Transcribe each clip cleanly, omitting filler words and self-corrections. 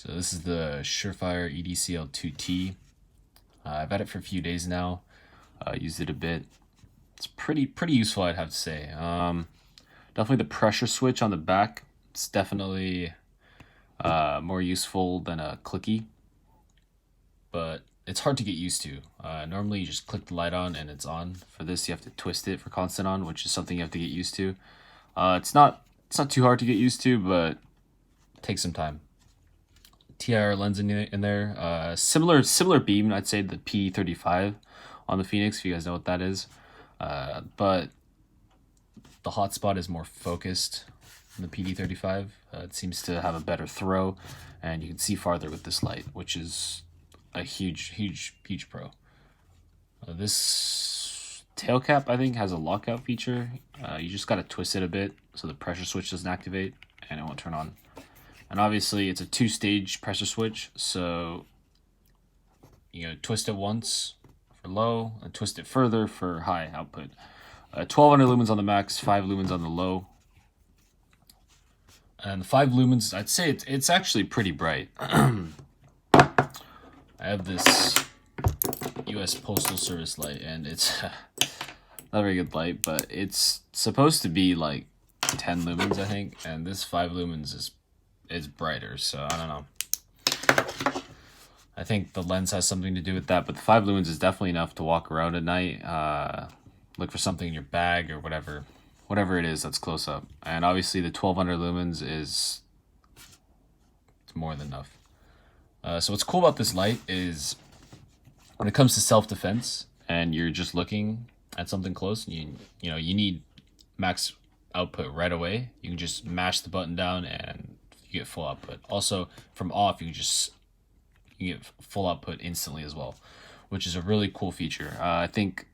So this is the SureFire EDCL2-T. I've had it for a few days now. Used it a bit. It's pretty useful, I'd have to say. Definitely the pressure switch on the back. It's definitely more useful than a clicky, but it's hard to get used to. Normally you just click the light on and it's on. For this you have to twist it for constant on, which is something you have to get used to. It's not too hard to get used to, but it takes some time. TIR lens in there. Similar beam, I'd say the P35 on the Phoenix, if you guys know what that is. But the hotspot is more focused in the PD35. It seems to have a better throw, and you can see farther with this light, which is a huge pro. This tail cap, I think, has a lockout feature. You just got to twist it a bit so the pressure switch doesn't activate and it won't turn on. And obviously it's a two-stage pressure switch, so you know, twist it once for low and twist it further for high output. 1200 lumens on the max, 5 lumens on the low. And the 5 lumens, I'd say it's actually pretty bright. I have this US Postal Service light, and it's not a very good light, but it's supposed to be like 10 lumens, I think, and this 5 lumens is brighter, so I don't know. I think the lens has something to do with that, but the 5 lumens is definitely enough to walk around at night, look for something in your bag or whatever it is that's close up. And obviously the 1200 lumens it's more than enough. So what's cool about this light is when it comes to self-defense and you're just looking at something close, and you need max output right away, you can just mash the button down and you get full output. Also, from off, you get full output instantly as well, which is a really cool feature. I think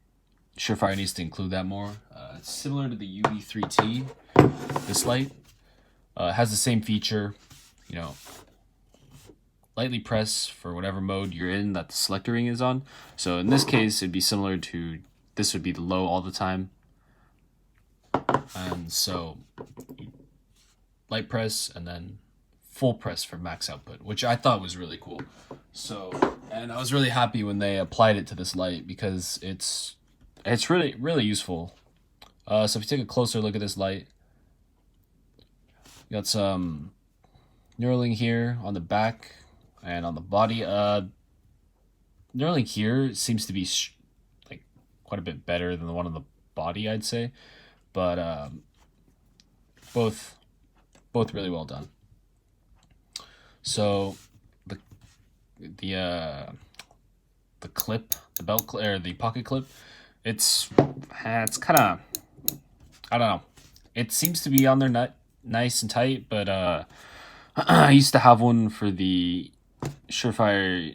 SureFire needs to include that more. It's similar to the UV3T. This light has the same feature. You know, lightly press for whatever mode you're in that the selector ring is on. So in this case, it'd be similar to this would be the low all the time. And so light press and then full press for max output, which I thought was really cool. So, and I was really happy when they applied it to this light because it's really useful. So if you take a closer look at this light, you got some knurling here on the back and on the body. Knurling here seems to be like quite a bit better than the one on the body, I'd say, but both really well done. So the clip, the belt clip, or the pocket clip, it's kind of, I don't know. It seems to be on there nice and tight, but I used to have one for the SureFire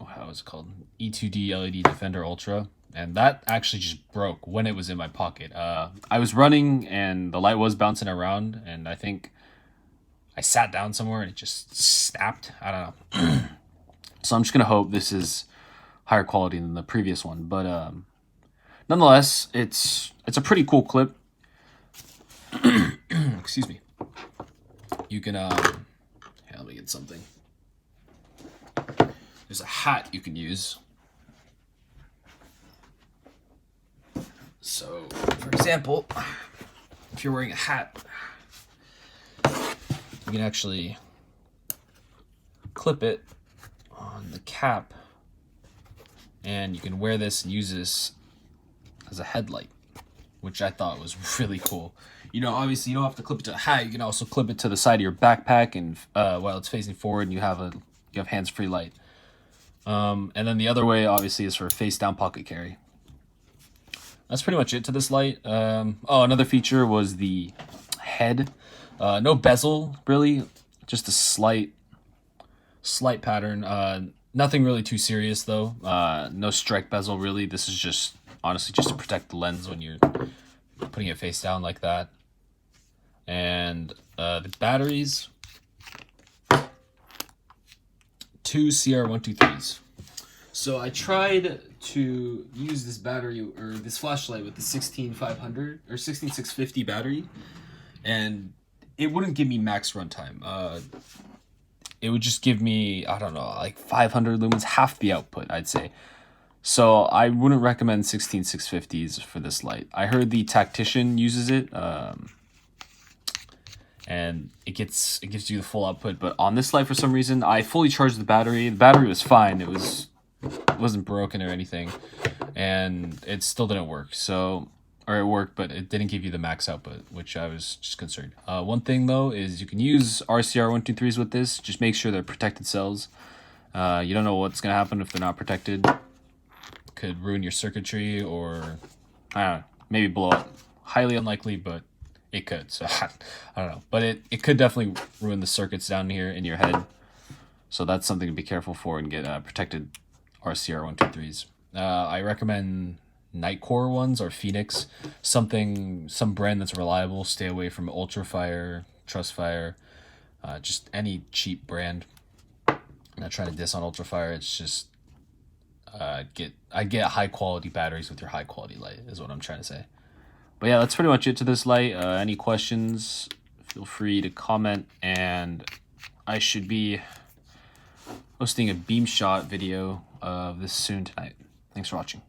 how was it called? E2D LED Defender Ultra, and that actually just broke when it was in my pocket. I was running and the light was bouncing around, and I think I sat down somewhere and it just snapped. I don't know. So I'm just gonna hope this is higher quality than the previous one, but nonetheless, it's a pretty cool clip. Excuse me. You can here, let me get something. There's a hat you can use. So, for example, if you're wearing a hat, you can actually clip it on the cap, and you can wear this and use this as a headlight, which I thought was really cool. You know, obviously you don't have to clip it to a hat. You can also clip it to the side of your backpack, and while it's facing forward, and you have hands-free light. And then the other way, obviously, is for face-down pocket carry. That's pretty much it to this light. Another feature was the head. No bezel, really. Just a slight pattern. Nothing really too serious, though. No strike bezel, really. This is just, honestly, just to protect the lens when you're putting it face down like that. And the batteries, 2 CR123s. So I tried to use this battery or this flashlight with the 16500 or 16650 battery, and it wouldn't give me max runtime. it would just give me, I don't know, like 500 lumens, half the output, I'd say. So I wouldn't recommend 16650s for this light. I heard the Tactician uses it, and it gives you the full output. But on this light, for some reason, I fully charged the battery. The battery was fine. It wasn't broken or anything, and it still didn't work. So, or it worked, but it didn't give you the max output, which I was just concerned. One thing though is you can use RCR123s with this. Just make sure they're protected cells. You don't know what's gonna happen if they're not protected. Could ruin your circuitry, or I don't know, maybe blow up. Highly unlikely, but it could. So I don't know, but it could definitely ruin the circuits down here in your head. So that's something to be careful for and get protected RCR123s. I recommend Nightcore ones or Phoenix, some brand that's reliable. Stay away from Ultrafire, Trustfire, just any cheap brand. I'm not trying to diss on Ultrafire. It's just I get high quality batteries with your high quality light is what I'm trying to say. But yeah, that's pretty much it to this light. Any questions, feel free to comment, and I should be posting a beam shot video of this soon tonight. Thanks for watching.